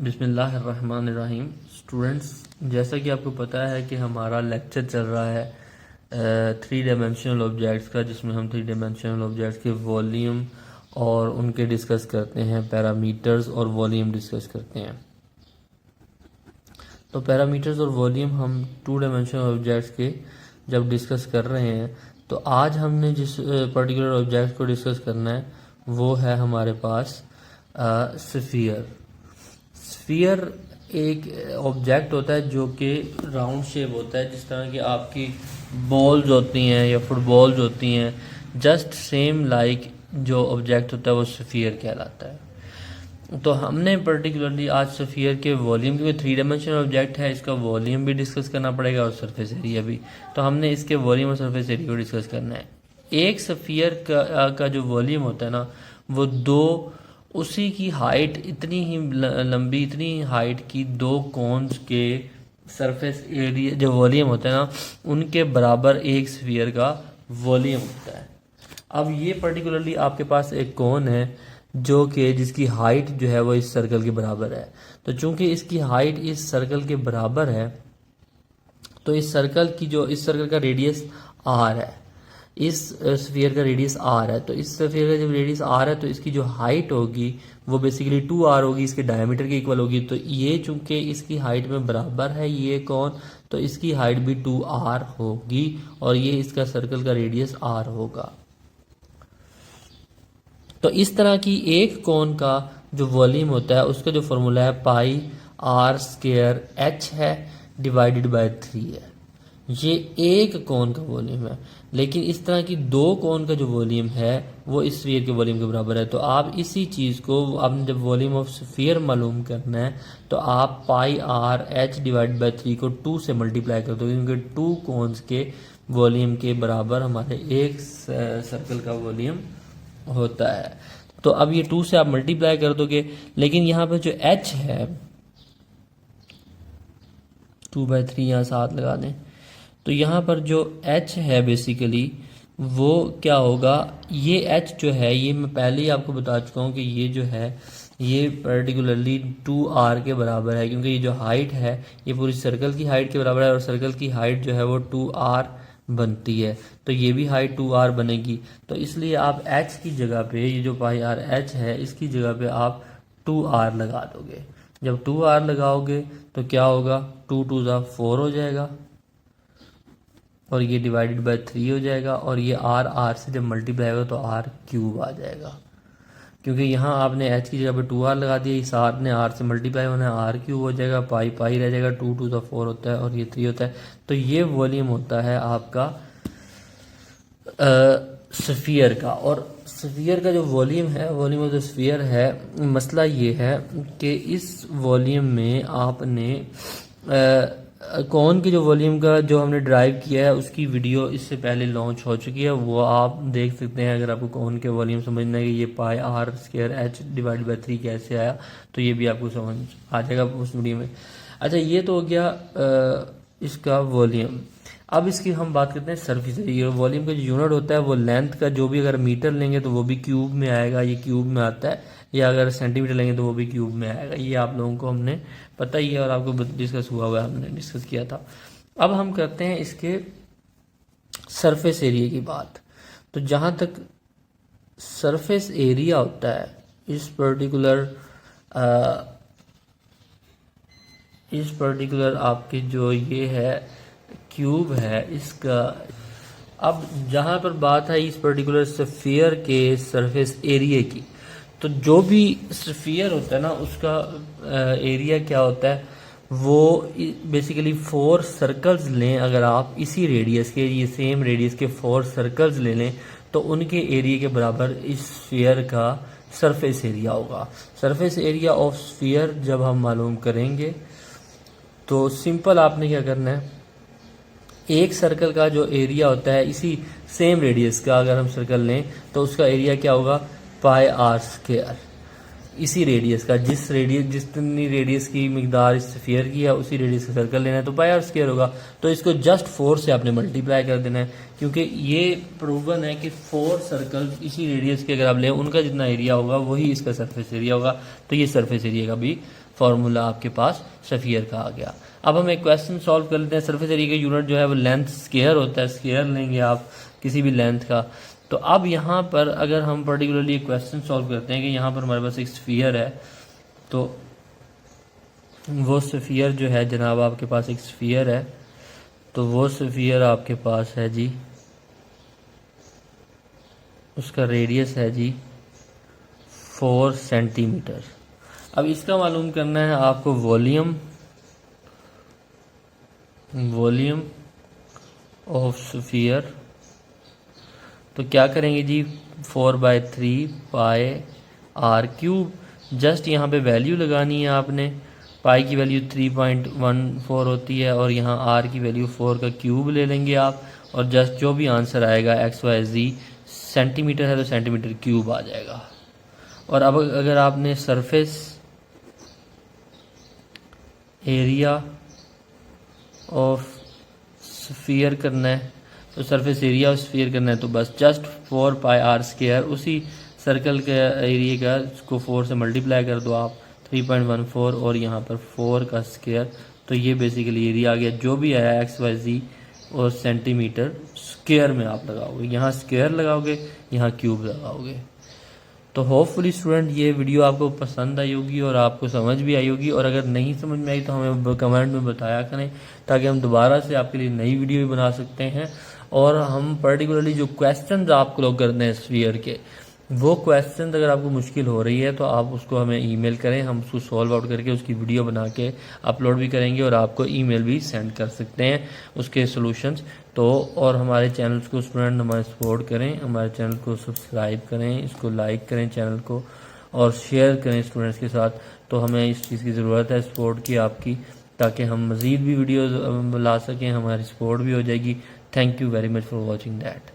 बिस्मिल्लाहिर्रहमानिर्रहीम। स्टूडेंट्स, जैसा कि आपको पता है कि हमारा लेक्चर चल रहा है थ्री डायमेंशनल ऑब्जेक्ट्स का, जिसमें हम थ्री डायमेंशनल ऑब्जेक्ट्स के वॉल्यूम और उनके डिस्कस करते हैं, पैरामीटर्स और वॉल्यूम डिस्कस करते हैं। तो पैरामीटर्स और वॉल्यूम हम टू डायमेंशनल ऑब्जेक्ट्स के जब डिस्कस कर रहे हैं, तो आज हमने जिस पर्टिकुलर ऑब्जेक्ट को डिस्कस करना है वो है हमारे पास स्फीयर। स्फीयर एक ऑब्जेक्ट होता है जो कि राउंड शेप होता है, जिस तरह की आपकी बॉल्स होती हैं या फुटबॉल्स होती हैं। जस्ट सेम लाइक जो ऑब्जेक्ट होता है वो स्फीयर कहलाता है। तो हमने पर्टिकुलरली आज स्फीयर के वॉल्यूम, क्योंकि थ्री डायमेंशनल ऑब्जेक्ट है, इसका वॉल्यूम भी डिस्कस करना पड़ेगा और सरफेस एरिया भी। तो हमने इसके वॉल्यूम और सरफेस एरिया को डिस्कस करना है। एक स्फीयर का जो वॉल्यूम होता है ना, वो दो उसी की हाइट इतनी ही लंबी, इतनी ही हाइट की दो कोन्स के सरफेस एरिया जो वॉल्यूम होता है ना, उनके बराबर एक स्फीयर का वॉल्यूम होता है। अब ये पर्टिकुलरली आपके पास एक कोन है जो कि जिसकी हाइट जो है वो इस सर्कल के बराबर है। तो चूंकि इसकी हाइट इस सर्कल के बराबर है, तो इस सर्कल का रेडियस आर है, इस स्फीयर का रेडियस आर है। तो इस स्फीयर का जब रेडियस आर है, तो इसकी जो हाइट होगी वो बेसिकली 2r होगी, इसके डायमीटर के इक्वल होगी। तो ये चूंकि इसकी हाइट में बराबर है ये कौन, तो इसकी हाइट भी 2r होगी और ये इसका सर्कल का रेडियस r होगा। तो इस तरह की एक कोन का जो वॉल्यूम होता है उसका जो फॉर्मूला है पाई r स्क्वायर h है डिवाइडेड बाय 3 है। ये एक कोन का वॉल्यूम है, लेकिन इस तरह की दो कोन का जो वॉल्यूम है वो इस स्फीयर के वॉल्यूम के बराबर है। तो आप इसी चीज़ को आपने जब वॉल्यूम ऑफ स्फीयर मालूम करना है, तो आप पाई आर एच डिवाइड बाई 3 को 2 से मल्टीप्लाई कर दो, क्योंकि टू कोन्स के वॉल्यूम के बराबर हमारे एक सर्कल का वॉल्यूम होता है। तो अब ये 2 से आप मल्टीप्लाई कर दोगे, लेकिन यहाँ पर जो h है 2/3 यहाँ साथ लगा दें, तो यहाँ पर जो h है बेसिकली वो क्या होगा, ये h जो है ये मैं पहले ही आपको बता चुका हूँ कि ये जो है ये पर्टिकुलरली 2r के बराबर है, क्योंकि ये जो हाइट है ये पूरी सर्कल की हाइट के बराबर है और सर्कल की हाइट जो है वो 2r बनती है। तो ये भी हाइट 2r बनेगी। तो इसलिए आप h की जगह पे ये जो पाई आर h है इसकी जगह पे आप 2r लगा दोगे। जब 2r लगाओगे तो क्या होगा, 2 2 4 हो जाएगा और ये डिवाइडेड बाय 3 हो जाएगा, और ये r से जब मल्टीप्लाई होगा तो r क्यूब आ जाएगा, क्योंकि यहाँ आपने h की जगह पे 2r लगा दिया, इस r ने r से मल्टीप्लाई होना है, r क्यूब हो जाएगा, पाई पाई रह जाएगा, 2 2 4 होता है और ये 3 होता है। तो ये वॉल्यूम होता है आपका स्फीयर का। और स्फीयर का जो वॉल्यूम है, वॉल्यूम ऑफ द स्फीयर है, मसला ये है कि इस वॉल्यूम में आपने कौन की जो वॉल्यूम का जो हमने ड्राइव किया है उसकी वीडियो इससे पहले लॉन्च हो चुकी है, वो आप देख सकते हैं। अगर आपको कौन के वॉल्यूम समझना है कि ये pi r square h divide by 3 कैसे आया, तो ये भी आपको समझ आ जाएगा उस वीडियो में। अच्छा, ये तो हो गया इसका वॉल्यूम। अब इसकी हम बात करते हैं सरफेस एरिया। वॉल्यूम का जो यूनिट होता है वो लेंथ का, जो भी अगर मीटर लेंगे तो वो भी क्यूब में आएगा, ये क्यूब में आता है, या अगर सेंटीमीटर लेंगे तो वो भी क्यूब में आएगा। ये आप लोगों को हमने पता ही है और आपको डिस्कस हुआ हुआ है, हमने डिस्कस किया था। अब हम करते हैं इसके सरफेस एरिया की बात। तो जहाँ तक सरफेस एरिया होता है इस पर्टिकुलर आपके जो ये है क्यूब है इसका। अब जहाँ पर बात है इस पर्टिकुलर स्फीयर के सरफेस एरिया की, तो जो भी स्फीयर होता है ना उसका एरिया क्या होता है, वो बेसिकली 4 सर्कल्स लें। अगर आप इसी रेडियस के, ये सेम रेडियस के 4 सर्कल्स ले लें, तो उनके एरिया के बराबर इस स्फीयर का सरफेस एरिया होगा। सरफेस एरिया ऑफ स्फीयर जब हम मालूम करेंगे तो सिंपल आपने क्या करना है, एक सर्कल का जो एरिया होता है इसी सेम रेडियस का अगर हम सर्कल लें तो उसका एरिया क्या होगा, पाई आर स्क्वायर। इसी रेडियस का, जितनी रेडियस की मिकदार इस स्फीयर की है उसी रेडियस का सर्कल लेना है, तो पाई आर स्क्वायर होगा। तो इसको जस्ट 4 से आपने मल्टीप्लाई कर देना है, क्योंकि ये प्रूवन है कि 4 सर्कल इसी रेडियस के अगर आप लें उनका जितना एरिया होगा वही इसका सरफेस एरिया होगा। तो ये सरफेस एरिया का भी फार्मूला आपके पास स्फीयर का आ गया। अब हम एक क्वेश्चन सॉल्व कर लेते हैं। सरफेस एरिया का यूनिट जो है वो लेंथ स्क्वायर होता है, स्क्वायर लेंगे आप किसी भी लेंथ का। तो अब यहाँ पर अगर हम पर्टिकुलरली एक क्वेश्चन सॉल्व करते हैं कि यहाँ पर हमारे पास एक स्फीयर है, तो वो स्फीयर जो है जनाब आपके पास एक स्फीयर है, तो वो स्फीयर आपके पास है जी, उसका रेडियस है जी 4 सेंटीमीटर। अब इसका मालूम करना है आपको वॉल्यूम ऑफ स्फीयर। तो क्या करेंगे जी, 4/3 पाई आर क्यूब। जस्ट यहाँ पे वैल्यू लगानी है आपने। पाई की वैल्यू 3.14 होती है और यहाँ आर की वैल्यू 4 का क्यूब ले लेंगे आप, और जस्ट जो भी आंसर आएगा XYZ सेंटीमीटर है तो सेंटीमीटर क्यूब आ जाएगा। और अब अगर आपने सरफेस एरिया ऑफ स्फीयर करना है, तो सरफेस एरिया ऑफ स्फीयर करना है, तो बस जस्ट 4 पाई आर स्क्वायर, उसी सर्कल के एरिया का इसको 4 से मल्टीप्लाई कर दो आप, 3.14 और यहाँ पर 4 का स्क्वायर, तो ये बेसिकली एरिया आ गया। जो भी आया XYZ और सेंटीमीटर स्क्वायर में आप लगाओगे, यहाँ स्क्वायर लगाओगे, यहाँ क्यूब लगाओगे। तो होपफुली स्टूडेंट ये वीडियो आपको पसंद आई होगी और आपको समझ भी आई होगी। और अगर नहीं समझ में आई तो हमें कमेंट में बताया करें, ताकि हम दोबारा से आपके लिए नई वीडियो भी बना सकते हैं। और हम पर्टिकुलरली जो क्वेश्चंस आप लोग करते हैं स्फीयर के, वो क्वेश्चन अगर आपको मुश्किल हो रही है तो आप उसको हमें ईमेल करें, हम उसको सॉल्व आउट करके उसकी वीडियो बना के अपलोड भी करेंगे और आपको ईमेल भी सेंड कर सकते हैं उसके सॉल्यूशंस। तो और हमारे चैनल्स को स्टूडेंट हमारे सपोर्ट करें, हमारे चैनल को सब्सक्राइब करें, इसको लाइक करें चैनल को, और शेयर करें स्टूडेंट्स के साथ। तो हमें इस चीज़ की ज़रूरत है सपोर्ट की आपकी, ताकि हम मज़ीद भी वीडियोज़ ला सकें, हमारी सपोर्ट भी हो जाएगी। Thank you very much for watching that.